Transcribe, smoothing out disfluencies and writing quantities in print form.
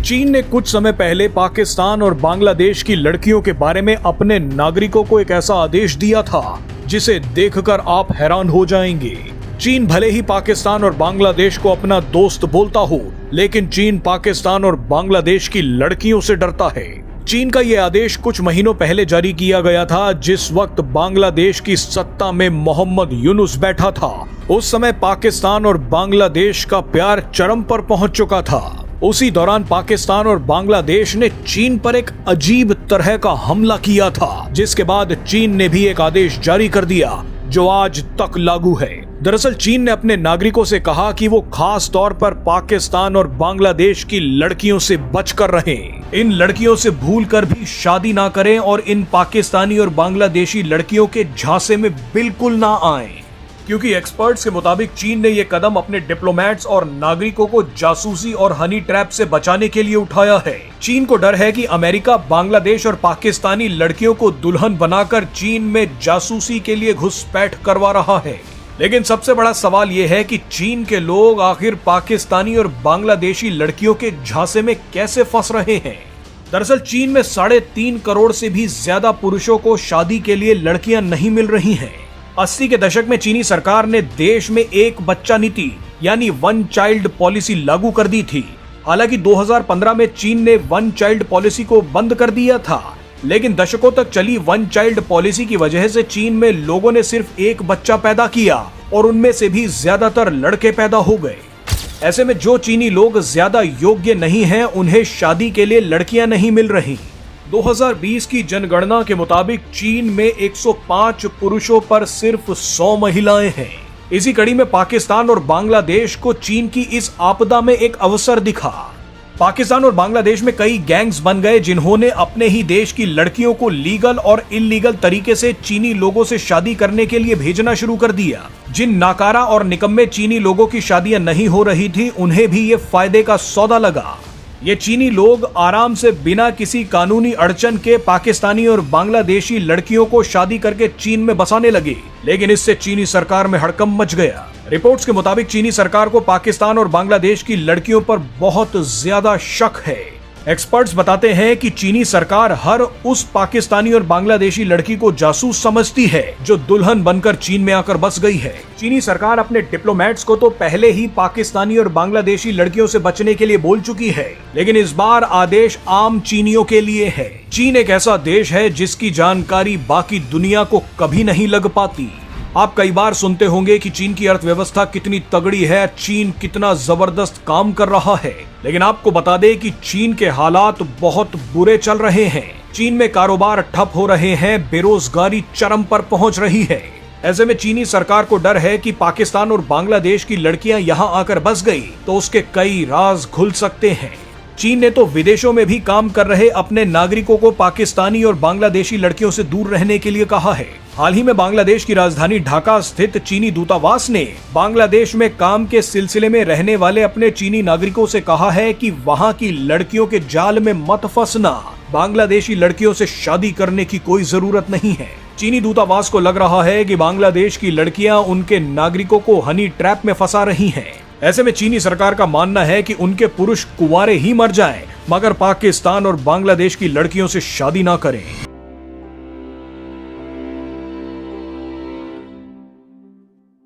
चीन ने कुछ समय पहले पाकिस्तान और बांग्लादेश की लड़कियों के बारे में अपने नागरिकों को एक ऐसा आदेश दिया था जिसे देखकर आप हैरान हो जाएंगे। चीन भले ही पाकिस्तान और बांग्लादेश को अपना दोस्त बोलता हो, लेकिन चीन पाकिस्तान और बांग्लादेश की लड़कियों से डरता है। चीन का ये आदेश कुछ महीनों पहले जारी किया गया था, जिस वक्त बांग्लादेश की सत्ता में मोहम्मद यूनुस बैठा था। उस समय पाकिस्तान और बांग्लादेश का प्यार चरम पर पहुंच चुका था। उसी दौरान पाकिस्तान और बांग्लादेश ने चीन पर एक अजीब तरह का हमला किया था, जिसके बाद चीन ने भी एक आदेश जारी कर दिया जो आज तक लागू है। दरअसल चीन ने अपने नागरिकों से कहा कि वो खास तौर पर पाकिस्तान और बांग्लादेश की लड़कियों से बचकर रहें। इन लड़कियों से भूलकर भी शादी ना करें और इन पाकिस्तानी और बांग्लादेशी लड़कियों के झांसे में बिल्कुल ना आएं। क्योंकि एक्सपर्ट्स के मुताबिक चीन ने ये कदम अपने डिप्लोमेट्स और नागरिकों को जासूसी और हनी ट्रैप से बचाने के लिए उठाया है। चीन को डर है कि अमेरिका बांग्लादेश और पाकिस्तानी लड़कियों को दुल्हन बनाकर चीन में जासूसी के लिए घुसपैठ करवा रहा है। लेकिन सबसे बड़ा सवाल ये है कि चीन के लोग आखिर पाकिस्तानी और बांग्लादेशी लड़कियों के झांसे में कैसे फंस रहे हैं। दरअसल चीन में 3.5 करोड़ से भी ज्यादा पुरुषों को शादी के लिए लड़कियां नहीं मिल रही हैं। 80 के दशक में चीनी सरकार ने देश में एक बच्चा नीति यानी वन चाइल्ड पॉलिसी लागू कर दी थी। हालांकि 2015 में चीन ने वन चाइल्ड पॉलिसी को बंद कर दिया था, लेकिन दशकों तक चली वन चाइल्ड पॉलिसी की वजह से चीन में लोगों ने सिर्फ एक बच्चा पैदा किया और उनमें से भी ज्यादातर लड़के पैदा हो गए। ऐसे में जो चीनी लोग ज्यादा योग्य नहीं हैं, उन्हें शादी के लिए लड़कियां नहीं मिल रही। 2020 की जनगणना के मुताबिक चीन में 105 पुरुषों पर सिर्फ 100 महिलाएं हैं। इसी कड़ी में पाकिस्तान और बांग्लादेश को चीन की इस आपदा में एक अवसर दिखा। पाकिस्तान और बांग्लादेश में कई गैंग्स बन गए जिन्होंने अपने ही देश की लड़कियों को लीगल और इल्लीगल तरीके से चीनी लोगों से शादी करने के लिए भेजना शुरू कर दिया। जिन नाकारा और निकम्मे चीनी लोगों की शादियां नहीं हो रही थी, उन्हें भी ये फायदे का सौदा लगा। ये चीनी लोग आराम से बिना किसी कानूनी अड़चन के पाकिस्तानी और बांग्लादेशी लड़कियों को शादी करके चीन में बसाने लगे, लेकिन इससे चीनी सरकार में हड़कंप मच गया। रिपोर्ट्स के मुताबिक चीनी सरकार को पाकिस्तान और बांग्लादेश की लड़कियों पर बहुत ज्यादा शक है। एक्सपर्ट्स बताते हैं कि चीनी सरकार हर उस पाकिस्तानी और बांग्लादेशी लड़की को जासूस समझती है जो दुल्हन बनकर चीन में आकर बस गई है। चीनी सरकार अपने डिप्लोमेट्स को तो पहले ही पाकिस्तानी और बांग्लादेशी लड़कियों से बचने के लिए बोल चुकी है, लेकिन इस बार आदेश आम चीनियों के लिए है। चीन एक ऐसा देश है जिसकी जानकारी बाकी दुनिया को कभी नहीं लग पाती। आप कई बार सुनते होंगे कि चीन की अर्थव्यवस्था कितनी तगड़ी है, चीन कितना जबरदस्त काम कर रहा है, लेकिन आपको बता दें कि चीन के हालात बहुत बुरे चल रहे हैं। चीन में कारोबार ठप हो रहे हैं, बेरोजगारी चरम पर पहुंच रही है। ऐसे में चीनी सरकार को डर है कि पाकिस्तान और बांग्लादेश की लड़कियां यहां आकर बस गई तो उसके कई राज खुल सकते हैं। चीन ने तो विदेशों में भी काम कर रहे अपने नागरिकों को पाकिस्तानी और बांग्लादेशी लड़कियों से दूर रहने के लिए कहा है। हाल ही में बांग्लादेश की राजधानी ढाका स्थित चीनी दूतावास ने बांग्लादेश में काम के सिलसिले में रहने वाले अपने चीनी नागरिकों से कहा है कि वहां की लड़कियों के जाल में मत फंसना। बांग्लादेशी लड़कियों से शादी करने की कोई जरूरत नहीं है। चीनी दूतावास को लग रहा है कि बांग्लादेश की लड़कियां उनके नागरिकों को हनी ट्रैप में फंसा रही हैं। ऐसे में चीनी सरकार का मानना है कि उनके पुरुष कुंवारे ही मर जाएं, मगर पाकिस्तान और बांग्लादेश की लड़कियों से शादी ना करें।